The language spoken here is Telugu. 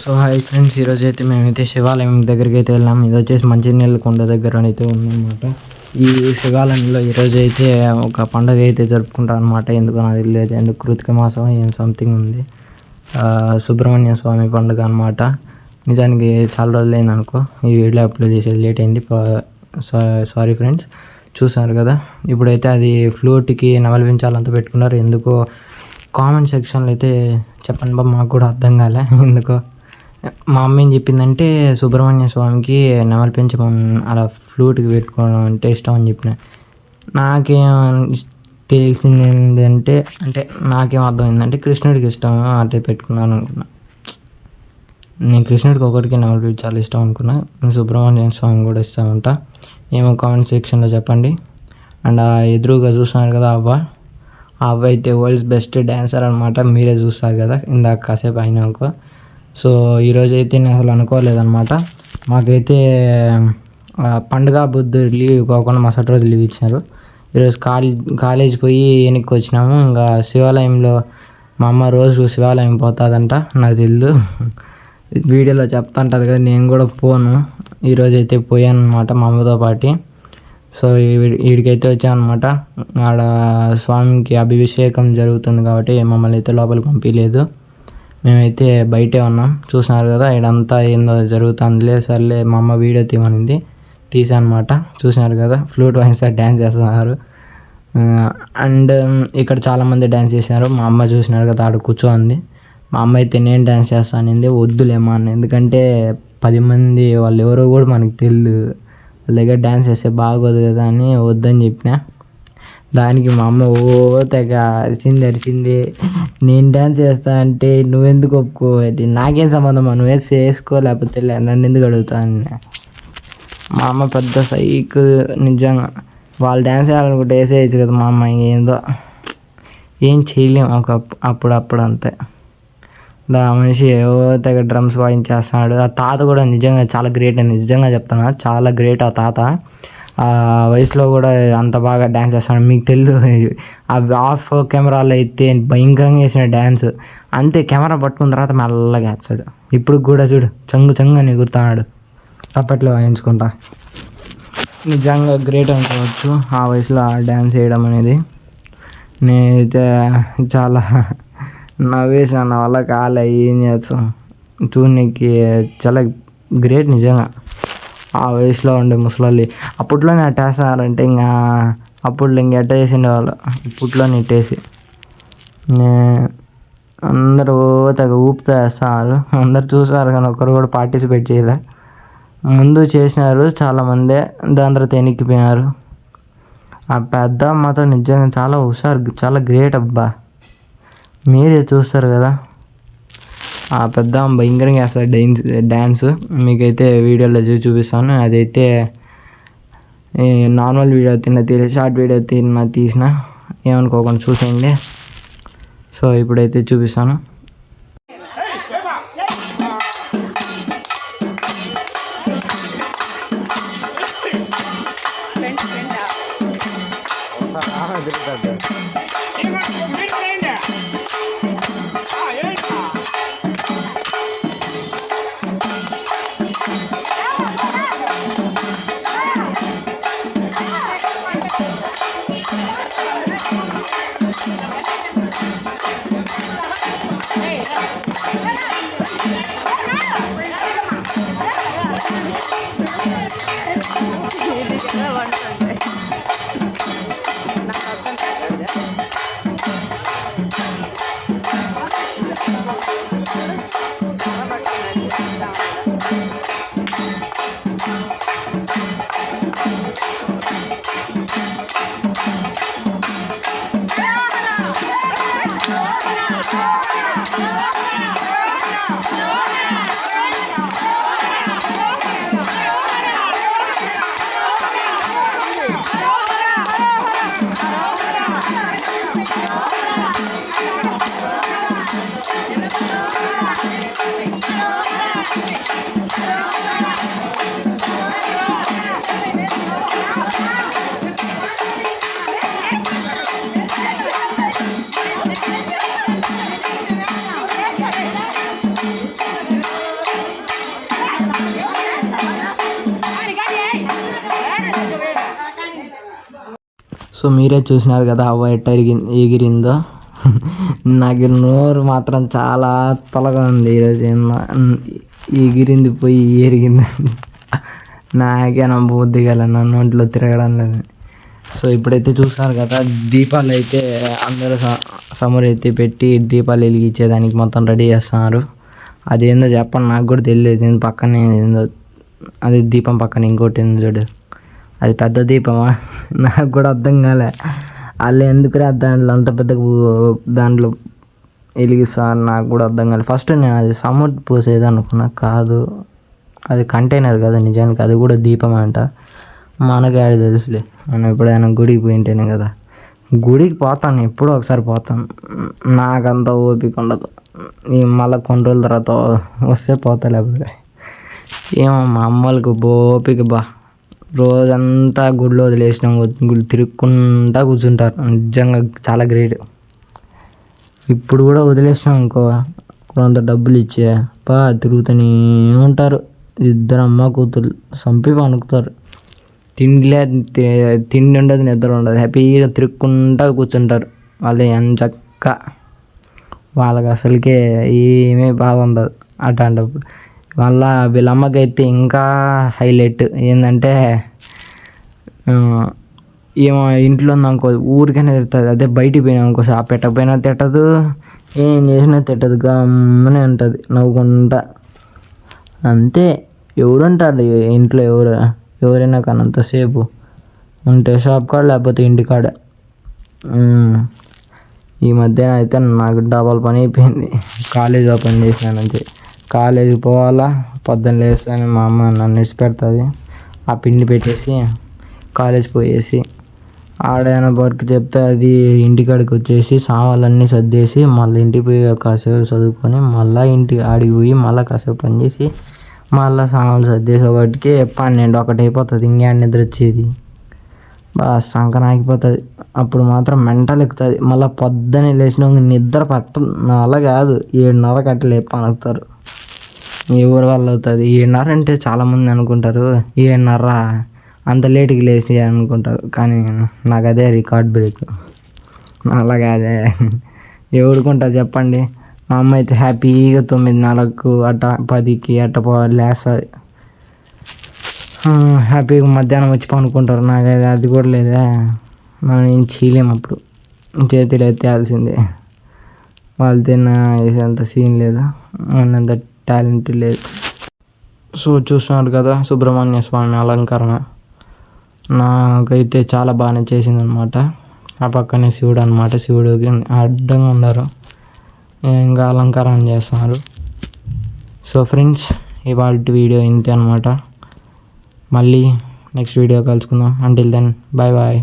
సో హాయ్ ఫ్రెండ్స్, ఈరోజు అయితే మేమైతే శివాలయం దగ్గరికి అయితే వెళ్ళాం. ఇది వచ్చేసి మంచినీళ్ళ కొండ దగ్గర అయితే ఉందన్నమాట. ఈ శివాలయంలో ఈరోజు అయితే ఒక పండుగ అయితే జరుపుకుంటాం అనమాట. ఎందుకు నాకు తెలియదు, ఎందుకు కృతిక మాసం ఏం సంథింగ్ ఉంది. సుబ్రహ్మణ్య స్వామి పండుగ అనమాట. నిజానికి చాలా రోజులైంది అనుకో ఈ వీడియో అప్లోడ్ చేసేది, లేట్ అయింది. Sorry friends. చూసారు కదా, ఇప్పుడైతే అది ఫ్లూట్కి నవలించాలంతా పెట్టుకున్నారు. ఎందుకో కామెంట్ సెక్షన్లో అయితే చెప్పండి బా, మాకు కూడా అర్థం కాలే ఎందుకో. మా అమ్మ ఏం చెప్పిందంటే సుబ్రహ్మణ్య స్వామికి నెమలి పెంచమని అలా ఫ్లూట్కి పెట్టుకోవడం అంటే ఇష్టం అని చెప్పిన. నాకేం తెలిసింది ఏంటంటే, నాకేం అర్థమైందంటే కృష్ణుడికి ఇష్టం అంటే పెట్టుకున్నాను అనుకున్నా. నేను కృష్ణుడికి ఒకటికి నెమలి చాలా ఇష్టం అనుకున్నా. సుబ్రహ్మణ్య స్వామి కూడా ఇష్టం ఉంటా. ఏమో కామెంట్ సెక్షన్లో చెప్పండి. అండ్ ఆ ఎదురుగా చూస్తున్నారు కదా ఆ అవ్వ అయితే వరల్డ్స్ బెస్ట్ డ్యాన్సర్ అనమాట. మీరే చూస్తారు కదా ఇందాక కాసేపు అయినాక. సో ఈరోజు అయితే నేను అసలు అనుకోలేదన్నమాట. మాకైతే పండుగ బుద్ధు లీవ్ కాకుండా మరుసటి రోజు లీవ్ ఇచ్చినారు. ఈరోజు కాలేజ్ పోయి వెనక్కి వచ్చినాము. ఇంకా శివాలయంలో మా అమ్మ రోజు శివాలయం పోతుందంట, నాకు తెలియదు. వీడియోలో చెప్తుంటుంది కదా, నేను కూడా పోను. ఈరోజు అయితే పోయాను అనమాట మా అమ్మతో పాటు. సో వీడికైతే వచ్చాను అనమాట. ఆడ స్వామికి అభిషేకం జరుగుతుంది కాబట్టి మమ్మల్ని అయితే లోపలికి పంపించలేదు. మేమైతే బయటే ఉన్నాం. చూసినారు కదా ఇడంతా ఏందో జరుగుతుందిలే, సర్లే మా అమ్మ వీడియో తీయమనింది, తీసానమాట. చూసినారు కదా ఫ్లూట్ వాయిస్తా డ్యాన్స్ చేస్తున్నారు. అండ్ ఇక్కడ చాలామంది డ్యాన్స్ చేసినారు. మా అమ్మ చూసినారు కదా ఆడ కూర్చోంది. మా అమ్మ అయితే నేను డ్యాన్స్ చేస్తానంది. వద్దులేమా అన్న, ఎందుకంటే 10 మంది వాళ్ళు ఎవరో కూడా మనకు తెలియదు, వాళ్ళ దగ్గర డ్యాన్స్ చేస్తే బాగోదు కదా అని వద్దని చెప్పిన. దానికి మా అమ్మ తెగ అరిచింది. నేను డ్యాన్స్ చేస్తా అంటే నువ్వెందుకు ఒప్పుకోవాలి, నాకేం సంబంధం, నువ్వు వేసుకో లేకపోతే నన్ను ఎందుకు అడుగుతాను. మా అమ్మ పెద్ద సైక్ నిజంగా. వాళ్ళు డ్యాన్స్ చేయాలనుకుంటే వేసేయచ్చు కదా. మా అమ్మ ఏందో ఏం చేయలేము అప్పుడు అంతే. మనిషి తెగ డ్రమ్స్ వాయించేస్తున్నాడు. ఆ తాత కూడా నిజంగా చాలా గ్రేట్ అని నిజంగా చెప్తున్నా, చాలా గ్రేట్ ఆ తాత. ఆ వయసులో కూడా అంత బాగా డ్యాన్స్ చేస్తాడు. మీకు తెలుసు, ఆ ఆఫ్ కెమెరాలో అయితే భయంకరంగా వేసిన డ్యాన్స్. అంతే, కెమెరా పట్టుకున్న తర్వాత మెల్లగా వేస్తాడు. ఇప్పుడు కూడా చూడు చంగు అని ఎగురుతున్నాడు తప్పట్లో వాయించుకుంటా. నిజంగా గ్రేట్ అనుకోవచ్చు ఆ వయసులో ఆ డ్యాన్స్ వేయడం అనేది. నేనైతే చాలా నవ్వేసిన, నా వల్ల కాలే, ఏం చేస్తాం. చూడనికి చాలా గ్రేట్ నిజంగా. ఆ వయసులో ఉండే ముసలి అప్పట్లోనే అట్టేస్తున్నారంటే ఇంకా అప్పుడు ఎట్ట చేసిండే వాళ్ళు, ఇప్పట్లో నెట్టేసి అందరూ తెగ ఊపుతూ వేస్తున్నారు. అందరు చూసారు కానీ ఒక్కరు కూడా పార్టిసిపేట్ చేయలే. ముందు చేసినారు చాలామందే, దాని తర్వాత వెనక్కిపోయినారు. ఆ పెద్ద మాత్రం నిజంగా చాలా హుషారు, చాలా గ్రేట్ అబ్బా. మీరే చూస్తారు కదా, ఆ పెద్ద భయంకరంగా వేస్తారు డ్యాన్స్. మీకైతే వీడియోలో చూపిస్తాను. అదైతే నార్మల్ వీడియో షార్ట్ వీడియో తీసిన, ఏమనుకోకుండా చూసేయండి. సో ఇప్పుడైతే చూపిస్తాను. సో మీరే చూసినారు కదా హవ్వ ఎట్ట ఎగిరిందో. నాకు నోరు మాత్రం చాలా తలగా ఉంది ఈరోజు. ఎగిరింది పోయి ఎరిగింది. నాకే నా బుద్ధి గల నా నోట్లో తిరగడం లేదు. సో ఇప్పుడైతే చూస్తున్నారు కదా దీపాలు అయితే అందరూ సమూరు అయితే పెట్టి దీపాలు వెలిగించేదానికి మొత్తం రెడీ చేస్తున్నారు. అదేందో చెప్పండి, నాకు కూడా తెలియదు. పక్కనే ఏందో అది దీపం పక్కన ఇంకోటి ఏందో చూడు, అది పెద్ద దీపమా నాకు కూడా అర్థం కాలే. వాళ్ళు ఎందుకురా దాంట్లో అంత పెద్ద దాంట్లో వెలిగిస్తారు నాకు కూడా అర్థం కాలేదు. ఫస్ట్ నేను అది సమూర్తి పోసేది అనుకున్నా, కాదు అది కంటైనర్ కదా నిజానికి, అది కూడా దీపం అంట. మనకి ఆడి తెలుసులే, మనం ఎప్పుడైనా గుడికి పోయింటేనే కదా. గుడికి పోతాను, ఎప్పుడో ఒకసారి పోతాను, నాకంత ఓపిక ఉండదు. మళ్ళీ కొన్ని రోజుల తర్వాత వస్తే పోతా, లేకపోతే ఏమో మా అమ్మలకు ఓపిక రోజంతా గుడిలో వదిలేసినాం, గుడి తిరుక్కుంటా కూర్చుంటారు. నిజంగా చాలా గ్రేట్. ఇప్పుడు కూడా వదిలేసినాం అనుకో, కొంత డబ్బులు ఇచ్చే తిరుగుతూనే ఉంటారు. ఇద్దరు అమ్మ కూతురు సంపి పనుకుతారు. తిండి ఉండదు, నిద్ర ఉండదు, హ్యాపీగా తిరుక్కుంటా కూర్చుంటారు. వాళ్ళు ఎంచక్క, వాళ్ళకి అసలుకే ఏమీ బాధ ఉండదు అట్లాంటప్పుడు. మళ్ళా వీళ్ళమ్మకైతే ఇంకా హైలైట్ ఏంటంటే, ఏమో ఇంట్లో ఉందనుకో ఊరికైనా తిడుతుంది. అదే బయటికి పోయినా అనుకో ఆ పెట్టకపోయినా తిట్టదు, ఏం చేసినా తిట్టదు, గమ్మనే ఉంటుంది నవ్వుకుంటా. అంతే, ఎవరుంటారు ఇంట్లో, ఎవరైనా కానీ అంతసేపు ఉంటే షాప్ కాడ లేకపోతే ఇంటికాడ. ఈ మధ్యన అయితే నాకు డబల్ పని అయిపోయింది. కాలేజ్ ఓపెన్ చేసిన నుంచి కాలేజీకి పోవాలా, పొద్దున్న లేస్తాను మా అమ్మ నన్ను ఇడిచిపెడుతుంది, ఆ పిండి పెట్టేసి కాలేజ్ పోయేసి ఆడైనా వర్క్ చెప్తే అది ఇంటికాడికి వచ్చేసి సామాన్లన్నీ సర్దేసి మళ్ళీ ఇంటికి పోయి కాసేపు చదువుకొని మళ్ళీ ఆడికి పోయి మళ్ళీ కాసేపు పని చేసి మళ్ళీ సామాన్లు సర్దేసి ఒకటికి 12 అయిపోతుంది. ఇంకేం నిద్ర వచ్చేది, సంకన ఆగిపోతుంది. అప్పుడు మాత్రం మెంటల్ ఎక్కుతుంది. మళ్ళీ పొద్దున్నే లేచిన నిద్ర అలా కాదు, 7:30 అట్లా లేపనుకుతారు. ఎవరి వల్ల అవుతుంది? 7:30 అంటే చాలామంది అనుకుంటారు 7:30 అంత లేటుకి లేచి అనుకుంటారు, కానీ నాకు అదే రికార్డ్ బ్రేక్. అలా కాదే, ఎవడుకుంటా చెప్పండి. మా అమ్మ అయితే హ్యాపీగా 9:30 అట్ట 10కి అట్ట లేస్తుంది, హ్యాపీగా మధ్యాహ్నం వచ్చి పనుకుంటారు. నాకు అది కూడా లేదా, మనం ఏం చేయలేము. అప్పుడు చేతులు ఎత్తేయాల్సిందే. వాళ్ళు వేసేంత సీన్ లేదు, అంత టాలెంట్ లేదు. సో చూస్తున్నారు కదా సుబ్రహ్మణ్య స్వామి అలంకరణ నాకైతే చాలా బాగానే చేసిందనమాట. ఆ పక్కనే శివుడు అనమాట, శివుడికి అడ్డంగా ఉన్నారు, ఇంకా అలంకరణ చేస్తున్నారు. సో ఫ్రెండ్స్, ఇవాళ వీడియో ఇంతే అనమాట. మళ్ళీ నెక్స్ట్ వీడియో కలుసుకుందాం. Until then bye bye.